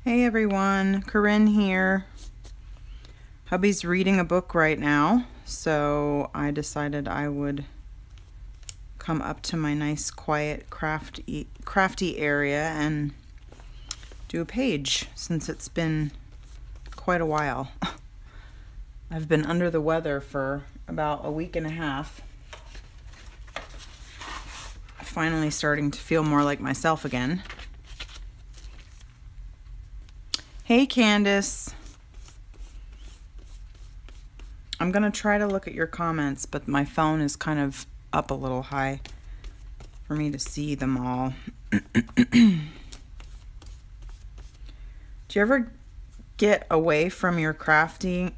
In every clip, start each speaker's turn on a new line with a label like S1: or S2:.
S1: Hey everyone, Corinne here. Hubby's reading a book right now, so I decided I would come up to my nice, quiet, crafty area and do a page since it's been quite a while. I've been under the weather for about a week and a half. Finally starting to feel more like myself again. Hey Candace. I'm going to try to look at your comments, but my phone is kind of up a little high for me to see them all. Do you ever get away from your crafty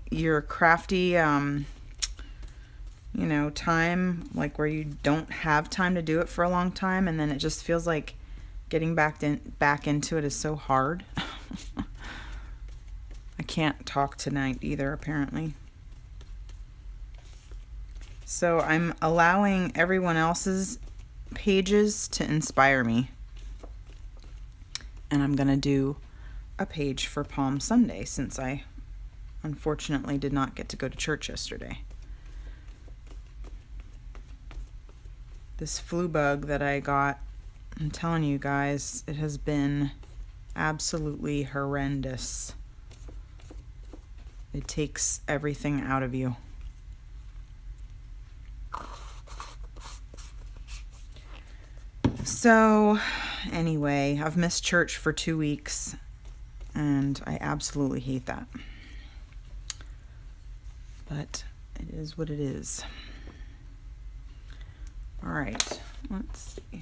S1: time, like where you don't have time to do it for a long time, and then it just feels like getting back into it is so hard? I can't talk tonight either, apparently. So I'm allowing everyone else's pages to inspire me. And I'm going to do a page for Palm Sunday since I unfortunately did not get to go to church yesterday. This flu bug that I got, I'm telling you guys, it has been absolutely horrendous. It takes everything out of you. So, anyway, I've missed church for 2 weeks, and I absolutely hate that. But it is what it is. All right, let's see.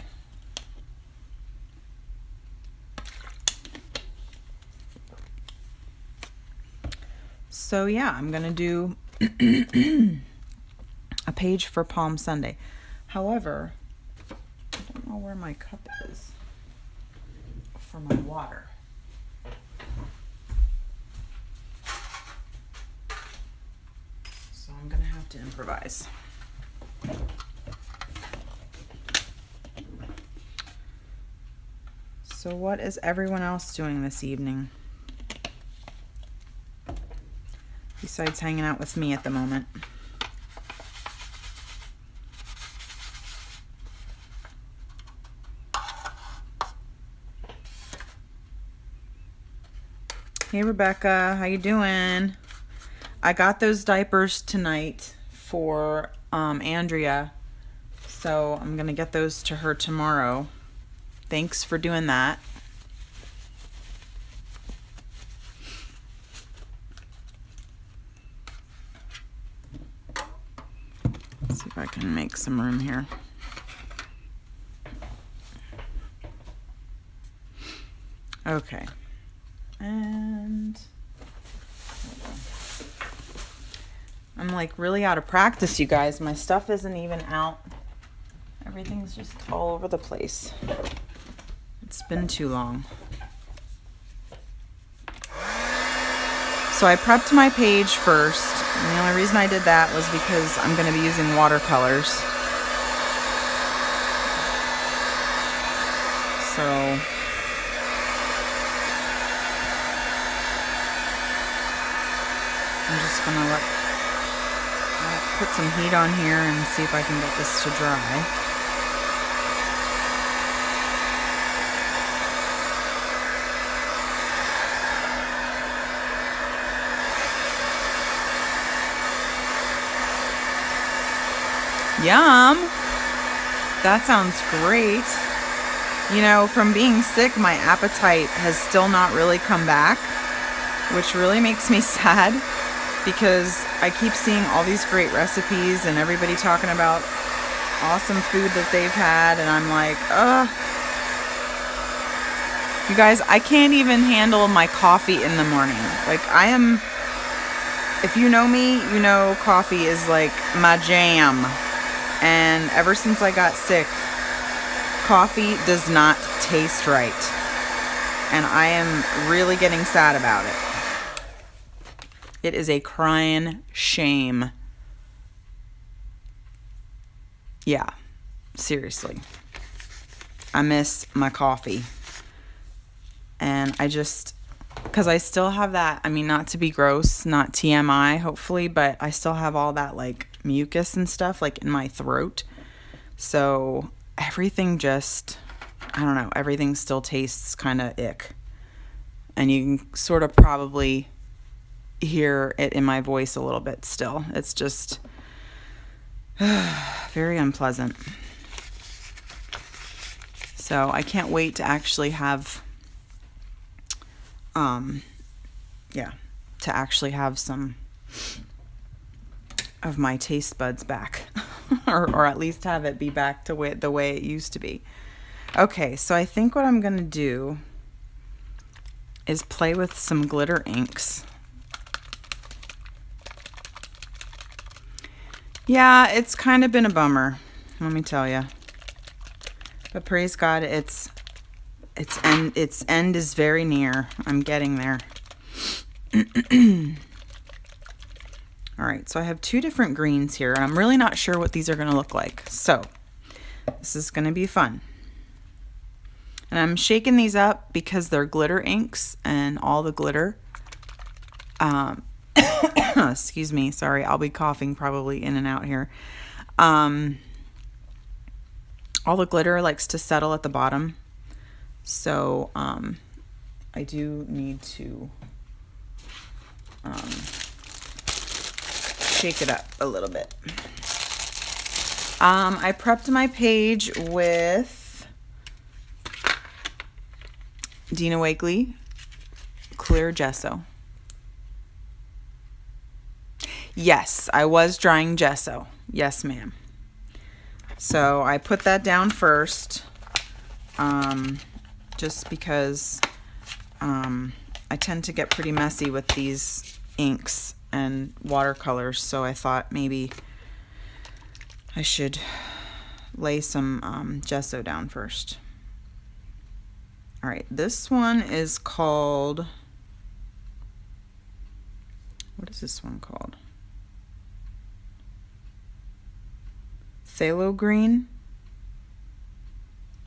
S1: So yeah, I'm going to do a page for Palm Sunday. However, I don't know where my cup is for my water. So I'm going to have to improvise. So what is everyone else doing this evening? Besides hanging out with me at the moment. Hey Rebecca, how you doing? I got those diapers tonight for Andrea, so I'm gonna get those to her tomorrow. Thanks for doing that. Let's see if I can make some room here. Okay. And I'm like really out of practice, you guys. My stuff isn't even out. Everything's just all over the place. It's been too long. So I prepped my page first. And the only reason I did that was because I'm going to be using watercolors. So I'm just going to put some heat on here and see if I can get this to dry. Yum! That sounds great. You know, from being sick, my appetite has still not really come back, which really makes me sad because I keep seeing all these great recipes and everybody talking about awesome food that they've had, and I'm like, ugh. You guys, I can't even handle my coffee in the morning. Like, if you know me, you know coffee is like my jam. And ever since I got sick, coffee does not taste right. And I am really getting sad about it. It is a crying shame. Yeah, seriously. I miss my coffee. And I just because I still have that, I mean, not to be gross, not TMI, hopefully, but I still have all that like mucus and stuff like in my throat. So everything just, I don't know, everything still tastes kind of ick. And you can sort of probably hear it in my voice a little bit still. It's just very unpleasant. So I can't wait to actually have, to actually have some of my taste buds back, or at least have it be back to the way it used to be. Okay, so I think what I'm gonna do is play with some glitter inks. Yeah, it's kind of been a bummer, let me tell you. But praise God, its end is very near. I'm getting there. All right, so I have 2 different greens here, and I'm really not sure what these are going to look like. So this is going to be fun. And I'm shaking these up because they're glitter inks, and all the glitter, excuse me, sorry, I'll be coughing probably in and out here. All the glitter likes to settle at the bottom. So I do need to shake it up a little bit. I prepped my page with Dina Wakley clear gesso. Yes, I was drying gesso. Yes, ma'am. So I put that down first, just because I tend to get pretty messy with these inks and watercolors, so I thought maybe I should lay some gesso down first. All right, this one is called, what is this one called? Phthalo green.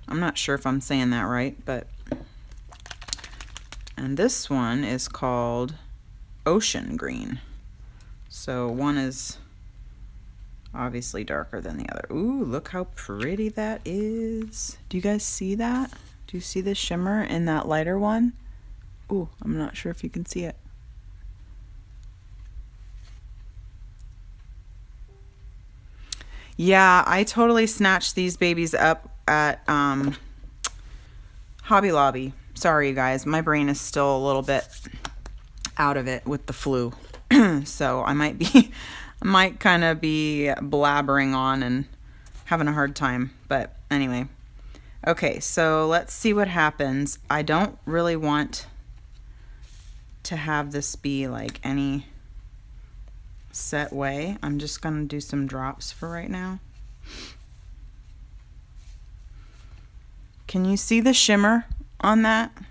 S1: I'm not sure if I'm saying that right, but, and this one is called Ocean Green. So one is obviously darker than the other. Ooh, look how pretty that is. Do you guys see that? Do you see the shimmer in that lighter one? Ooh, I'm not sure if you can see it. Yeah, I totally snatched these babies up at Hobby Lobby. Sorry, you guys. My brain is still a little bit out of it with the flu. So I might kind of be blabbering on and having a hard time. But anyway. Okay, so let's see what happens. I don't really want to have this be like any set way. I'm just going to do some drops for right now. Can you see the shimmer on that? I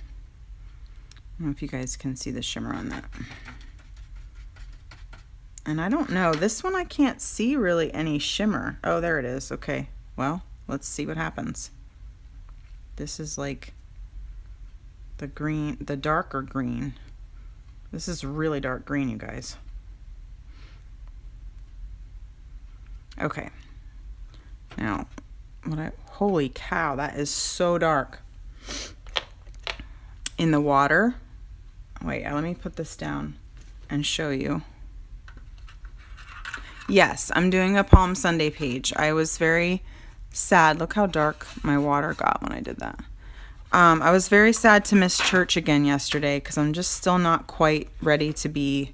S1: don't know if you guys can see the shimmer on that. And I don't know, this one I can't see really any shimmer. Oh, there it is. Okay, well, let's see what happens. This is like the green, the darker green. This is really dark green, you guys. Okay. Now, holy cow, that is so dark. In the water. Wait, let me put this down and show you. Yes, I'm doing a Palm Sunday page. I was very sad. Look how dark my water got when I did that. I was very sad to miss church again yesterday because I'm just still not quite ready to be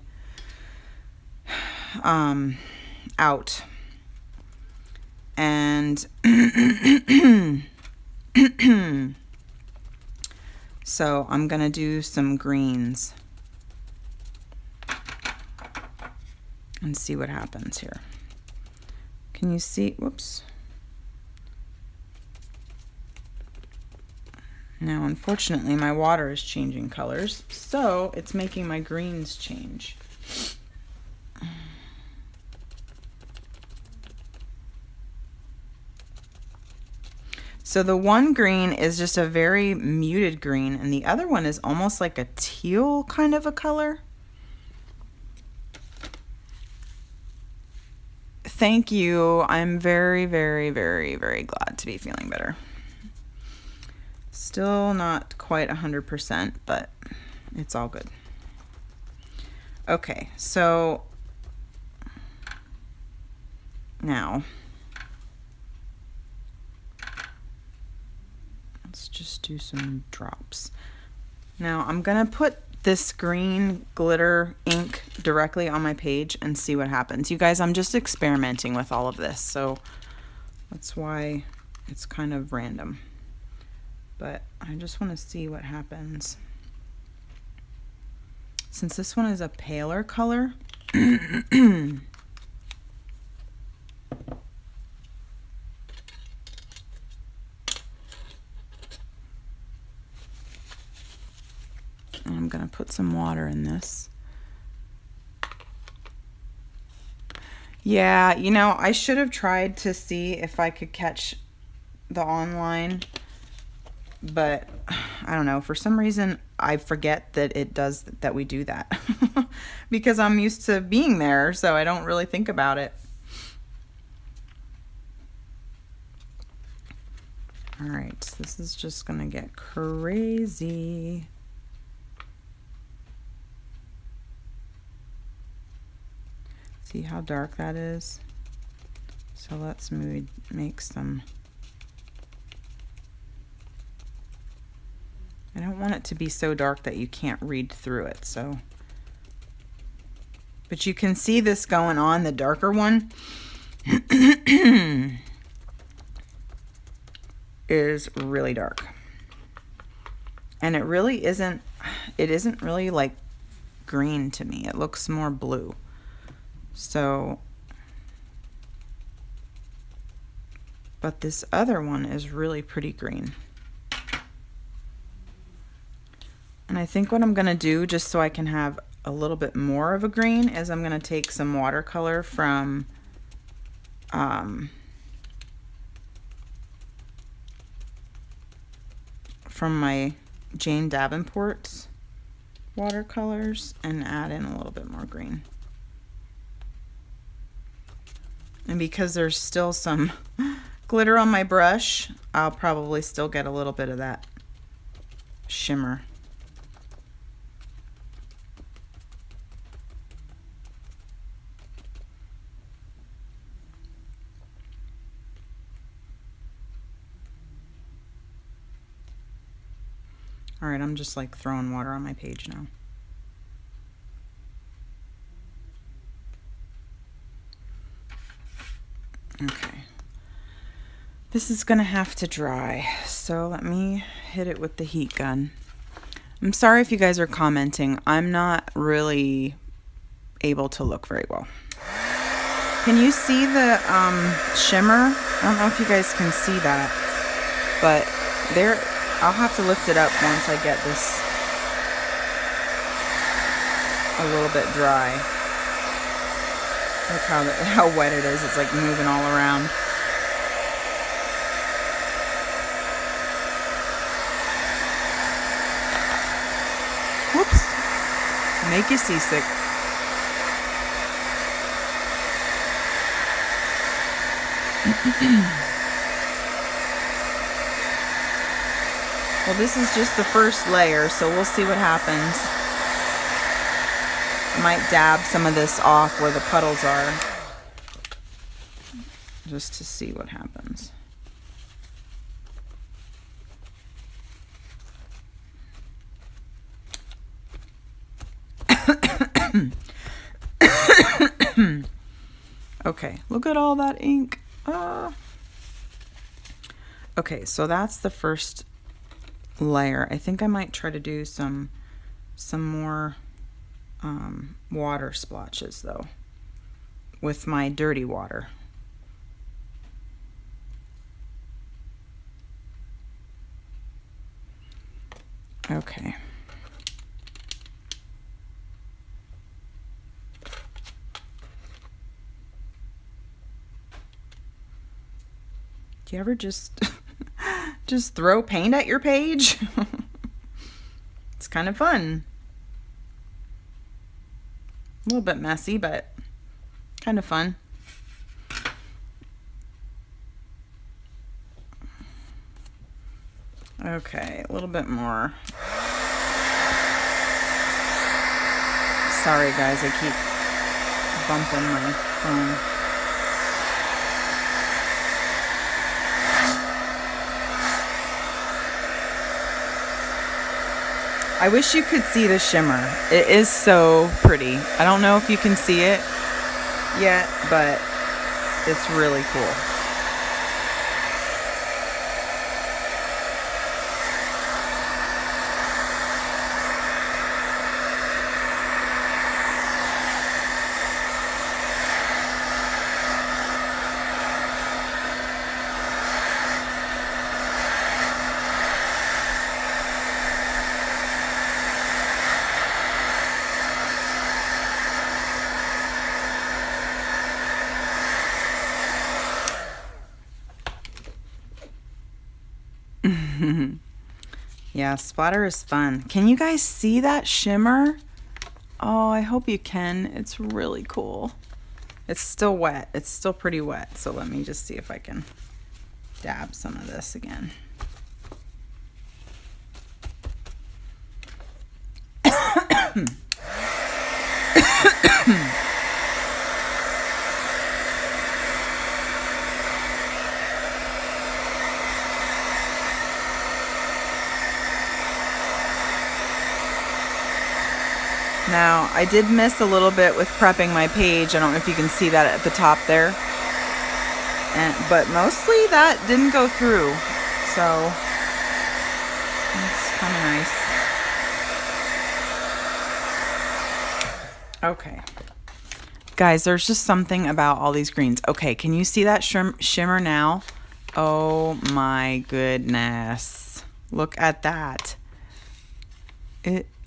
S1: out. And so I'm going to do some greens and see what happens here. Can you see? Whoops. Now, unfortunately, my water is changing colors, so it's making my greens change. So the one green is just a very muted green, and the other one is almost like a teal kind of a color. Thank you. I'm very, very, very, very glad to be feeling better. Still not quite 100%, but it's all good. Okay, so now let's just do some drops. Now I'm gonna put this green glitter ink directly on my page and see what happens. You guys, I'm just experimenting with all of this, so that's why it's kind of random. But I just want to see what happens. Since this one is a paler color, I'm going to put some water in this. Yeah, you know, I should have tried to see if I could catch the online, but I don't know. For some reason, I forget that it does, that we do that because I'm used to being there, so I don't really think about it. All right, this is just going to get crazy. See how dark that is? So let's make some. I don't want it to be so dark that you can't read through it, so. But you can see this going on, the darker one is really dark. And it really isn't really like green to me. It looks more blue. So, but this other one is really pretty green. And I think what I'm going to do, just so I can have a little bit more of a green, is I'm going to take some watercolor from my Jane Davenport's watercolors and add in a little bit more green. And because there's still some glitter on my brush, I'll probably still get a little bit of that shimmer. All right, I'm just like throwing water on my page now. Okay. This is gonna have to dry, so let me hit it with the heat gun. I'm sorry if you guys are commenting. I'm not really able to look very well. Can you see the shimmer? I don't know if you guys can see that, but there, I'll have to lift it up once I get this a little bit dry. Look how wet it is. It's like moving all around. Whoops. Make you seasick. Well, this is just the first layer, so we'll see what happens. I might dab some of this off where the puddles are, just to see what happens. Okay, look at all that ink. Okay, so that's the first layer. I think I might try to do some more water splotches though with my dirty water. Okay. Do you ever just just throw paint at your page. It's kind of fun. A little bit messy, but kind of fun. Okay, a little bit more. Sorry guys, I keep bumping my phone. I wish you could see the shimmer. It is so pretty. I don't know if you can see it yet, but it's really cool. Yeah, splatter is fun. Can you guys see that shimmer? Oh, I hope you can. It's really cool. It's still wet. It's still pretty wet. So let me just see if I can dab some of this again. Now, I did miss a little bit with prepping my page. I don't know if you can see that at the top there. But mostly that didn't go through. So, it's kind of nice. Okay. Guys, there's just something about all these greens. Okay, can you see that shimmer now? Oh my goodness. Look at that.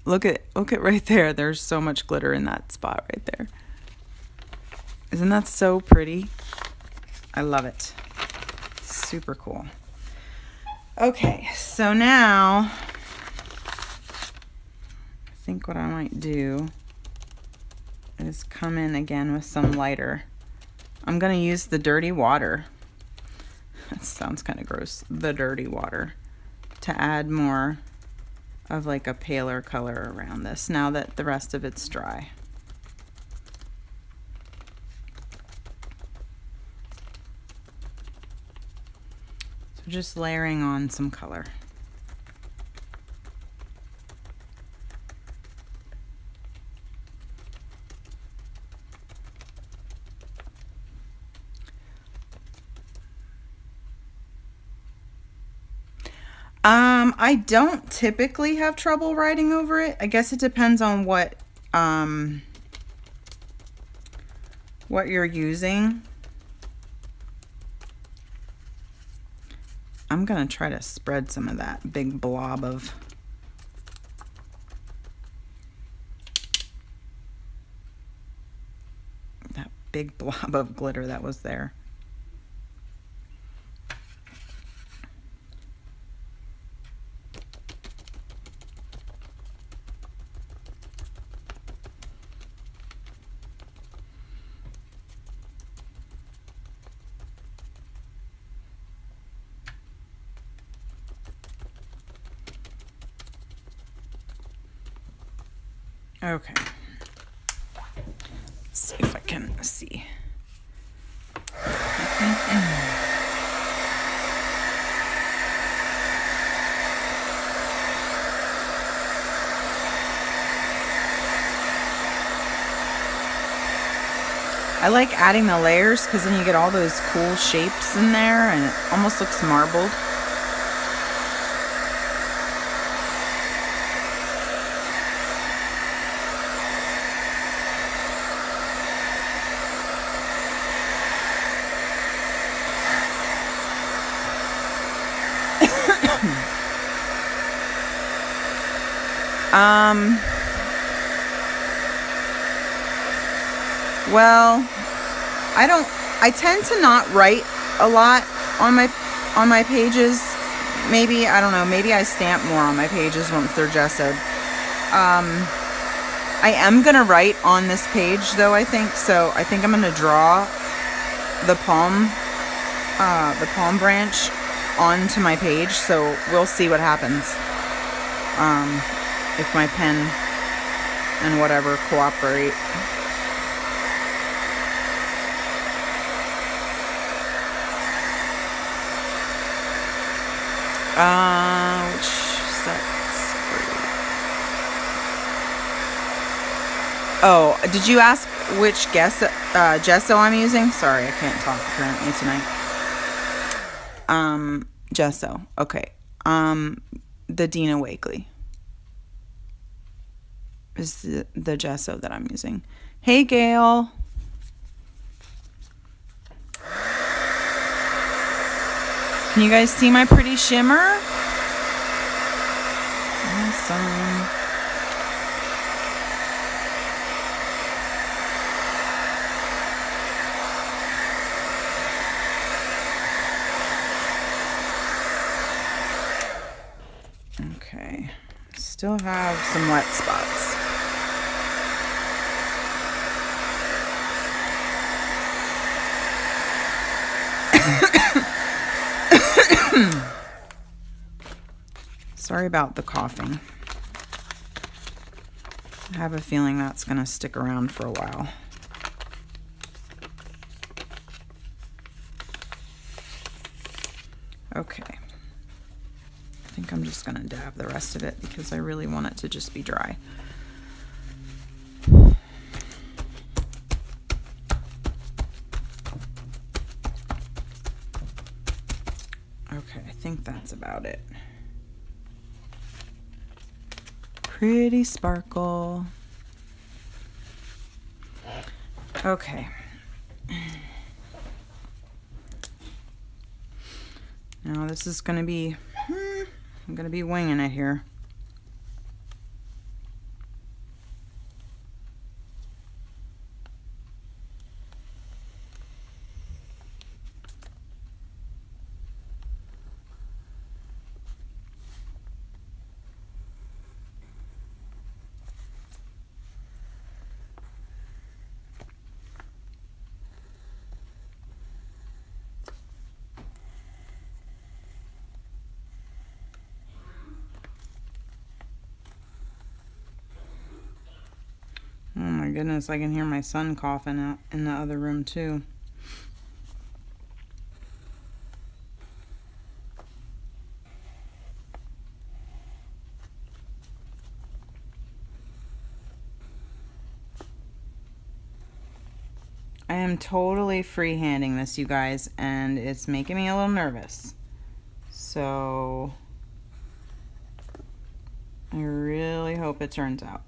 S1: Look at right there. There's so much glitter in that spot right there. Isn't that so pretty? I love it. Super cool. Okay, so now I think what I might do is come in again with some lighter. I'm going to use the dirty water. That sounds kind of gross. The dirty water to add more of like a paler color around this now that the rest of it's dry. So just layering on some color. I don't typically have trouble writing over it. I guess it depends on what you're using. I'm gonna try to spread some of that big blob of glitter that was there. Okay. Let's see if I can see. I like adding the layers because then you get all those cool shapes in there and it almost looks marbled. Well, I tend to not write a lot on my pages maybe, I don't know, maybe I stamp more on my pages once they're gessoed. I am going to write on this page, though, I think. So I think I'm going to draw the palm branch onto my page. So we'll see what happens. If my pen and whatever cooperate. Which sets free? Oh, did you ask which gesso I'm using? Sorry, I can't talk apparently tonight. Gesso. Okay. The Dina Wakley is the gesso that I'm using. Hey, Gail. Can you guys see my pretty shimmer? Awesome. Okay. Still have some wet spots. Sorry about the coughing. I have a feeling that's going to stick around for a while. Okay. I think I'm just going to dab the rest of it because I really want it to just be dry. Okay, I think that's about it. Pretty sparkle. Okay. Now this is going to be, I'm going to be winging it here. Oh my goodness, I can hear my son coughing out in the other room too. I am totally freehanding this, you guys, and it's making me a little nervous. So I really hope it turns out.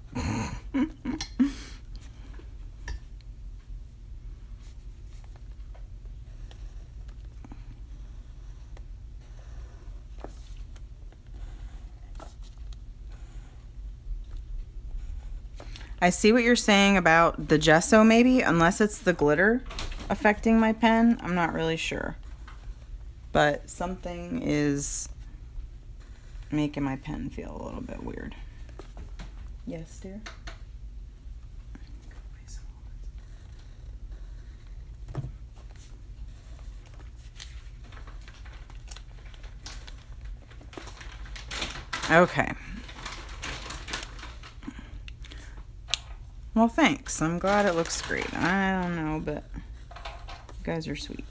S1: I see what you're saying about the gesso maybe, unless it's the glitter affecting my pen. I'm not really sure. But something is making my pen feel a little bit weird. Yes, dear? Okay. Well, thanks. I'm glad it looks great. I don't know, but you guys are sweet.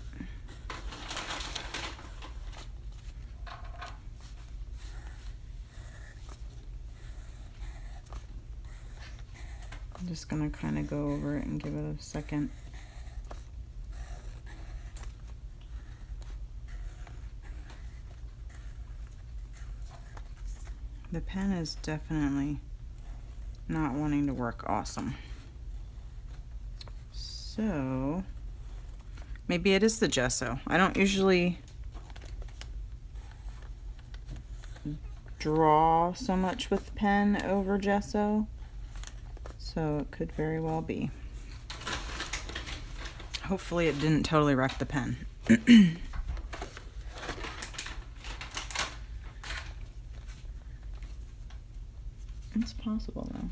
S1: I'm just going to kind of go over it and give it a second. The pen is definitely not wanting to work awesome. So maybe it is the gesso. I don't usually draw so much with pen over gesso, so it could very well be. Hopefully it didn't totally wreck the pen. It's possible though.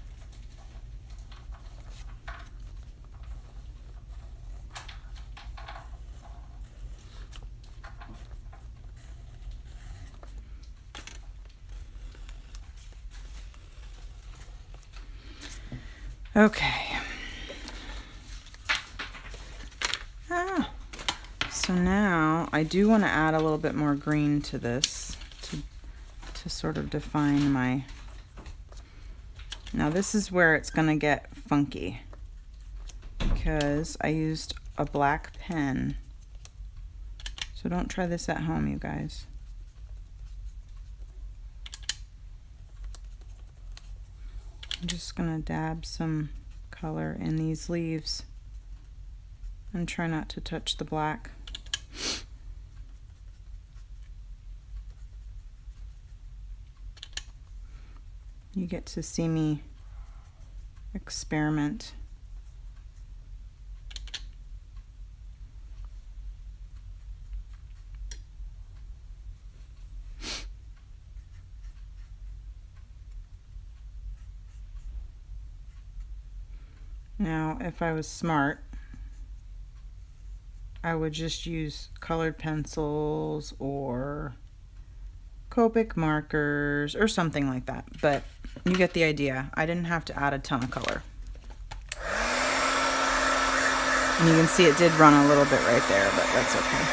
S1: Okay. So now I do want to add a little bit more green to this to sort of define my... Now this is where it's going to get funky because I used a black pen. So don't try this at home, you guys. I'm just going to dab some color in these leaves and try not to touch the black. You get to see me experiment. Now, if I was smart, I would just use colored pencils or Copic markers or something like that, but you get the idea. I didn't have to add a ton of color. And you can see it did run a little bit right there, but that's okay.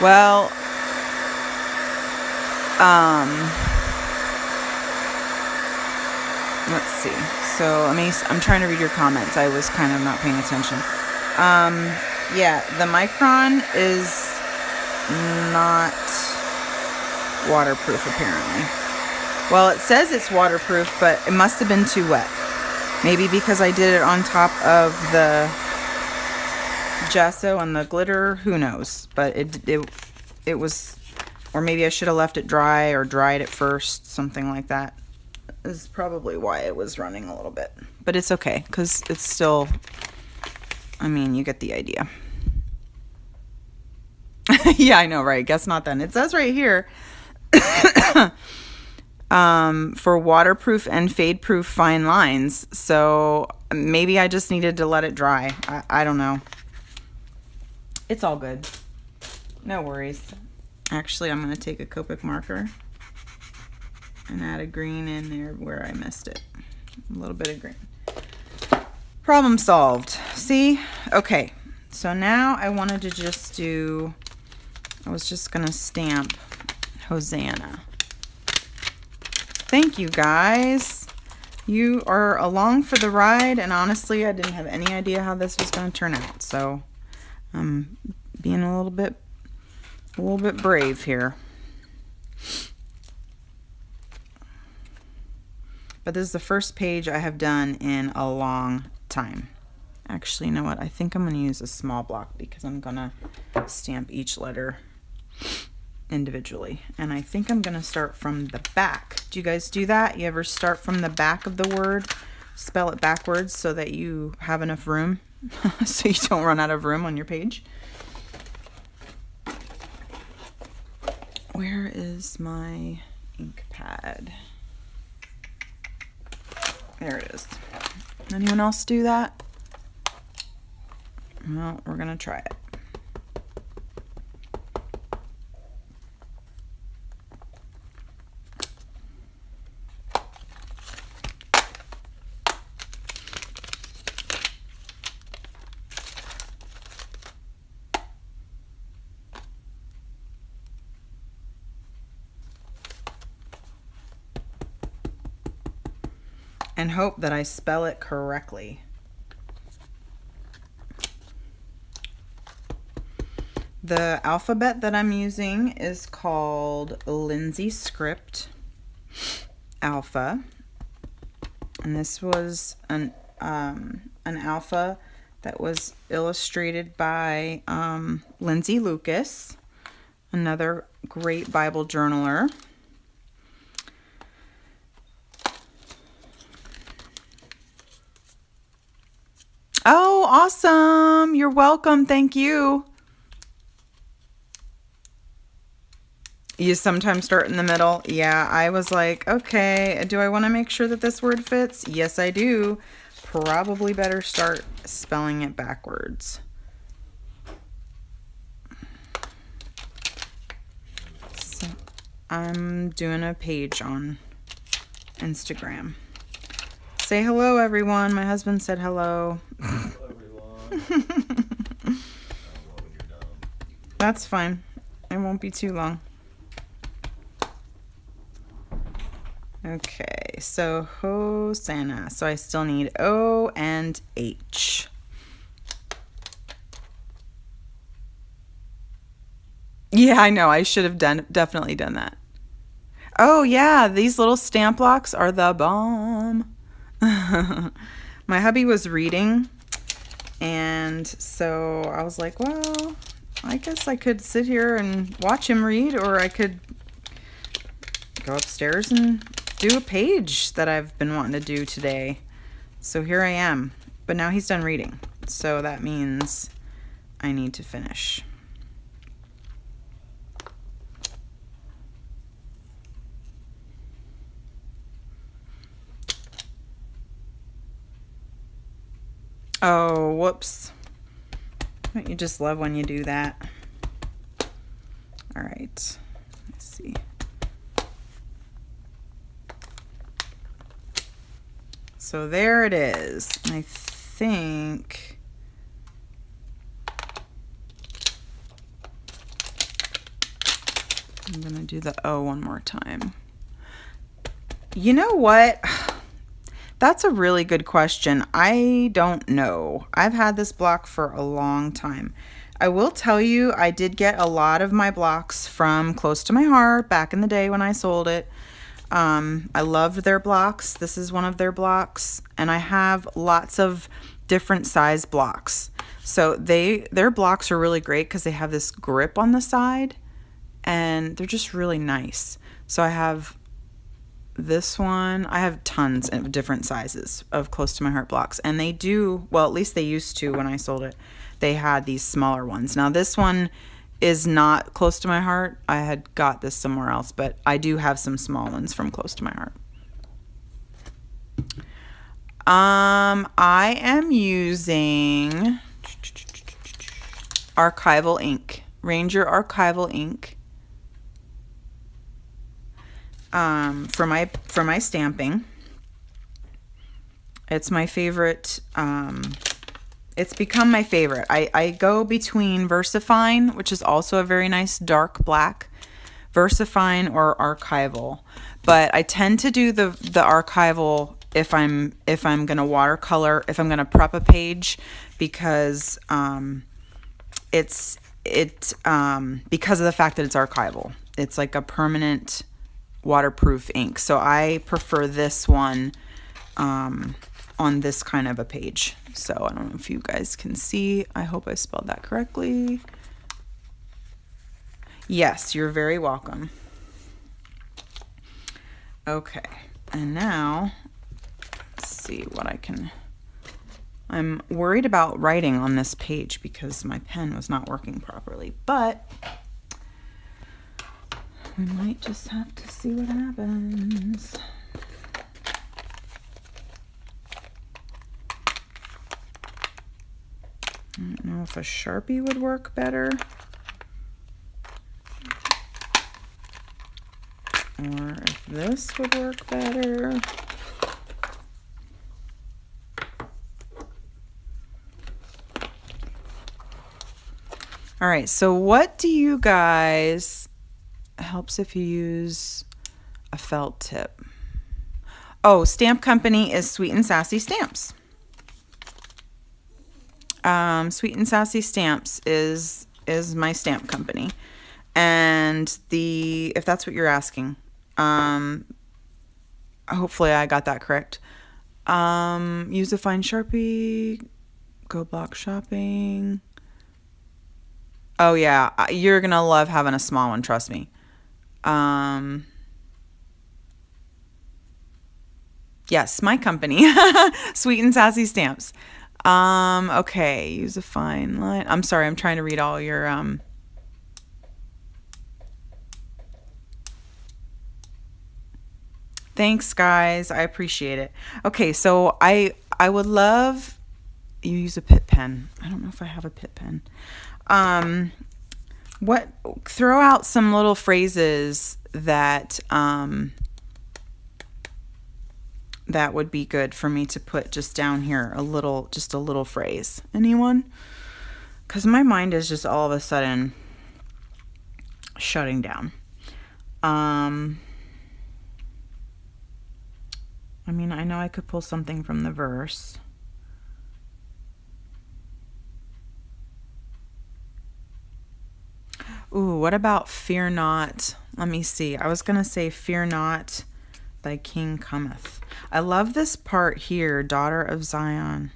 S1: Well, let's see. So I'm trying to read your comments. I was kind of not paying attention. Yeah, the Micron is not waterproof apparently. Well, it says it's waterproof, but it must have been too wet. Maybe because I did it on top of the gesso and the glitter, who knows? But it was, or maybe I should have left it dry or dried it first, something like that. Is probably why it was running a little bit. But it's okay, because it's still, you get the idea. Yeah, I know, right? Guess not then. It says right here, for waterproof and fade-proof fine lines. So maybe I just needed to let it dry. I don't know. It's all good. No worries. Actually, I'm going to take a Copic marker and add a green in there where I missed it. A little bit of green. Problem solved. See? Okay. So now I wanted to just do, I was just going to stamp Hosanna. Thank you guys. You are along for the ride, and honestly, I didn't have any idea how this was going to turn out. So I'm being a little bit brave here. But this is the first page I have done in a long time. Actually, you know what? I think I'm going to use a small block because I'm going to stamp each letter individually. And I think I'm going to start from the back. Do you guys do that? You ever start from the back of the word, spell it backwards so that you have enough room, so you don't run out of room on your page? Where is my ink pad? There it is. Anyone else do that? Well, we're going to try it. And hope that I spell it correctly. The alphabet that I'm using is called Lindsay Script Alpha. And this was an alpha that was illustrated by Lindsay Lucas, another great Bible journaler. awesome. You're welcome. Thank you. You sometimes start in the middle. Yeah, I was like, okay, do I want to make sure that this word fits? Yes, I do. Probably better start spelling it backwards. So I'm doing a page on Instagram. Say hello, everyone. My husband said hello.
S2: Hello, everyone.
S1: That's fine. It won't be too long. Okay, so Hosanna. So I still need O and H. Yeah, I know. I should have definitely done that. Oh, yeah. These little stamp blocks are the bomb. My hubby was reading, and so I was like, well, I guess I could sit here and watch him read, or I could go upstairs and do a page that I've been wanting to do today. So here I am. But now he's done reading. So that means I need to finish. Oh, whoops. Don't you just love when you do that? All right. Let's see. So there it is. I think I'm going to do the O one more time. You know what? That's a really good question. I don't know. I've had this block for a long time. I will tell you, I did get a lot of my blocks from Close to My Heart back in the day when I sold it. I loved their blocks. This is one of their blocks. And I have lots of different size blocks. So their blocks are really great because they have this grip on the side. And they're just really nice. So I have this one. I have tons of different sizes of Close to My Heart blocks. And they do, well, at least they used to when I sold it. They had these smaller ones. Now this one is not Close to My Heart. I had got this somewhere else, but I do have some small ones from Close to My Heart. I am using archival ink, Ranger archival ink. For my stamping. It's my favorite. It's become my favorite. I go between VersaFine, which is also a very nice dark black, VersaFine or archival, but I tend to do the archival if I'm gonna watercolor, if I'm gonna prep a page, because because of the fact that it's archival. It's like a permanent waterproof ink. So I prefer this one on this kind of a page. So I don't know if you guys can see. I hope I spelled that correctly. Yes, you're very welcome. Okay, and now let's see what I can. I'm worried about writing on this page because my pen was not working properly, but we might just have to see what happens. I don't know if a Sharpie would work better. Or if this would work better. All right, so what do you guys, helps if you use a felt tip. Oh, stamp company is Sweet and Sassy Stamps. Sweet and Sassy Stamps is my stamp company. And if that's what you're asking, hopefully I got that correct. Use a fine Sharpie, go block shopping. Oh yeah, you're gonna love having a small one, trust me. Yes, my company, Sweet and Sassy Stamps. Okay, use a fine line. I'm sorry, I'm trying to read all your Thanks, guys. I appreciate it. Okay, so I would love you use a Pitt pen. I don't know if I have a Pitt pen. What throw out some little phrases that that would be good for me to put just down here, just a little phrase. Anyone? Cuz my mind is just all of a sudden shutting down. I mean, I know I could pull something from the verse. Ooh, what about fear not? Let me see. I was going to say fear not, thy king cometh. I love this part here, daughter of Zion.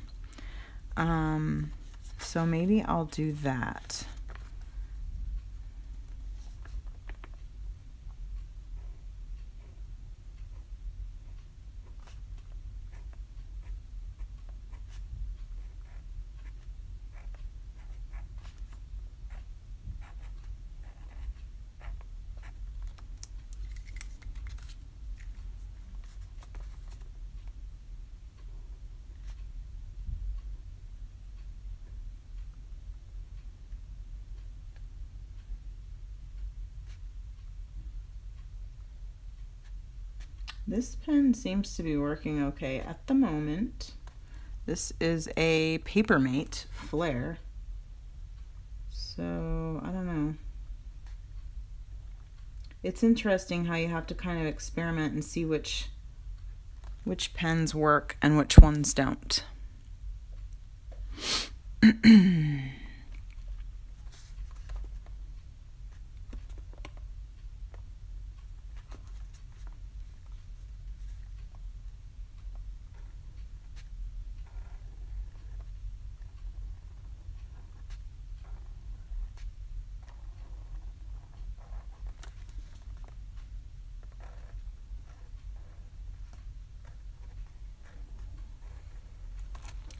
S1: So maybe I'll do that. This pen seems to be working okay at the moment. This is a Papermate Flare. So, I don't know. It's interesting how you have to kind of experiment and see which pens work and which ones don't.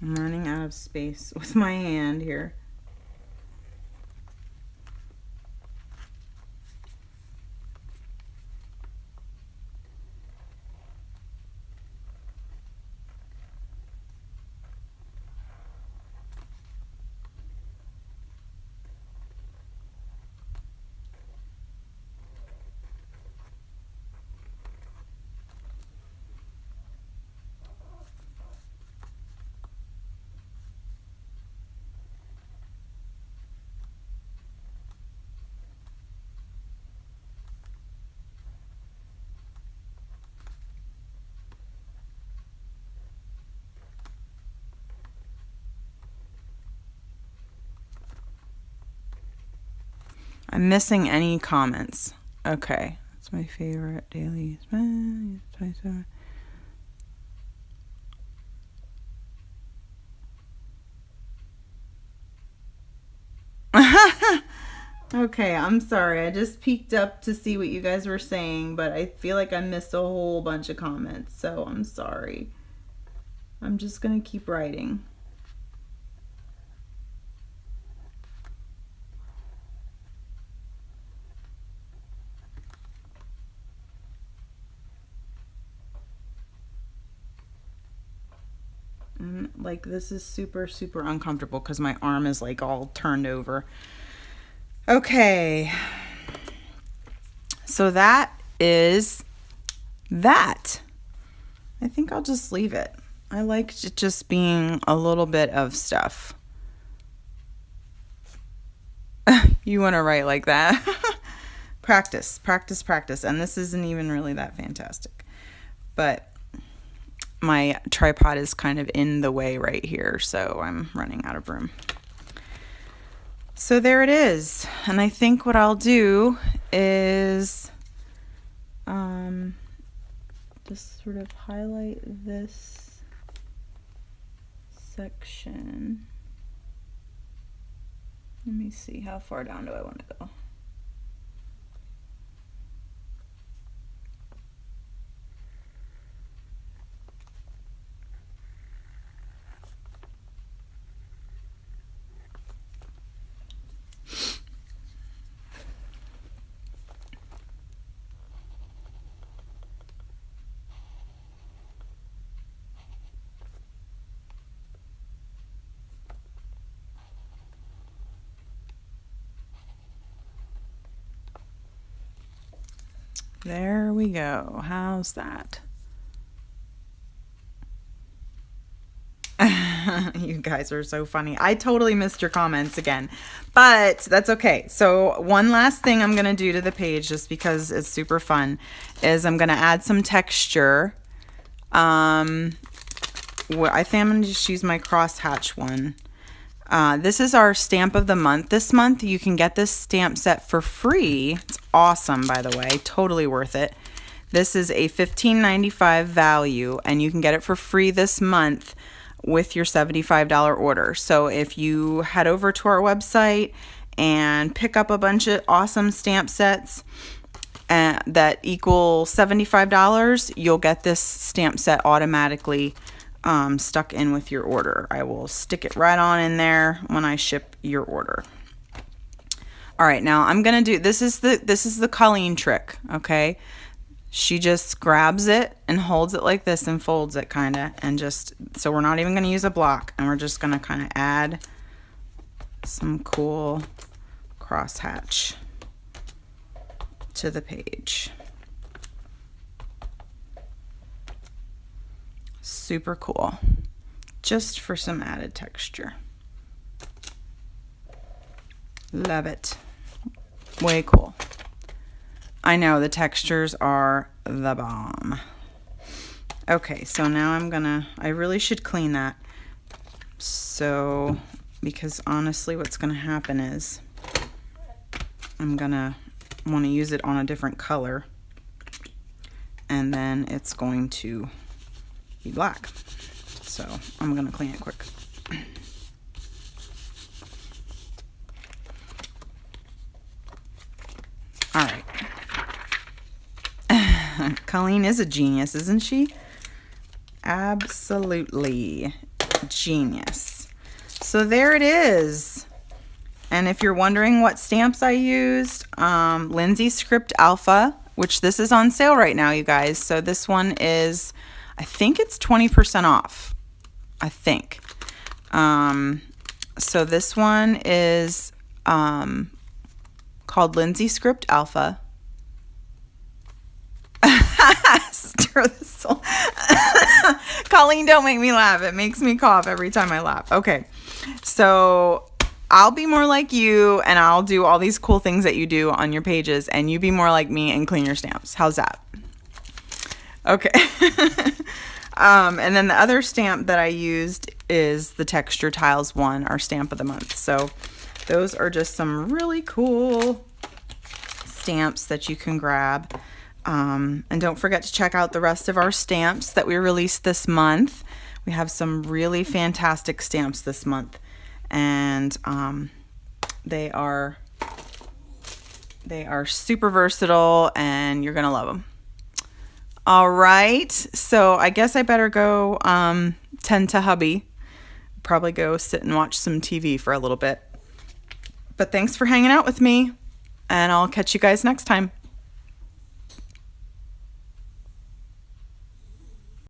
S1: I'm running out of space with my hand here. I'm missing any comments. Okay, that's my favorite daily. Okay, I'm sorry. I just peeked up to see what you guys were saying, but I feel like I missed a whole bunch of comments, so I'm sorry. I'm just going to keep writing. Like, this is super, super uncomfortable because my arm is like all turned over. Okay. So that is that. I think I'll just leave it. I like it just being a little bit of stuff. You want to write like that? Practice, practice, practice. And this isn't even really that fantastic. But my tripod is kind of in the way right here, so I'm running out of room. So there it is. And I think what I'll do is just sort of highlight this section. Let me see, how far down do I want to go? There we go. How's that? You guys are so funny. I totally missed your comments again, but that's okay. So one last thing I'm going to do to the page, just because it's super fun, is I'm going to add some texture. I think I'm going to just use my crosshatch one. This is our stamp of the month. This month you can get this stamp set for free. It's awesome, by the way. Totally worth it. This is a $15.95 value, and you can get it for free this month with your $75 order. So if you head over to our website and pick up a bunch of awesome stamp sets that equal $75, you'll get this stamp set automatically stuck in with your order. I will stick it right on in there when I ship your order. All right, now I'm gonna do this is the Colleen trick. Okay, she just grabs it and holds it like this and folds it kind of, and just, so we're not even going to use a block, and we're just going to kind of add some cool crosshatch to the page. Super cool. Just for some added texture. Love it. Way cool. I know, the textures are the bomb. Okay, so now I really should clean that. So, because honestly what's gonna happen is I'm gonna want to use it on a different color, and then it's going to be black. So I'm gonna clean it quick. All right. Colleen is a genius, isn't she? Absolutely genius. So there it is. And if you're wondering what stamps I used, Lindsay Script Alpha, which this is on sale right now, you guys. So this one is, I think it's 20% off. I think. So this one is called Lindsay Script Alpha. Colleen, don't make me laugh. It makes me cough every time I laugh. Okay, so I'll be more like you, and I'll do all these cool things that you do on your pages, and you be more like me and clean your stamps. How's that? Okay. And then the other stamp that I used is the Texture Tiles one, our stamp of the month. So those are just some really cool stamps that you can grab. And don't forget to check out the rest of our stamps that we released this month. We have some really fantastic stamps this month, and they are super versatile, and you're gonna love them. All right, so I guess I better go tend to hubby. Probably go sit and watch some TV for a little bit. But thanks for hanging out with me, and I'll catch you guys next time.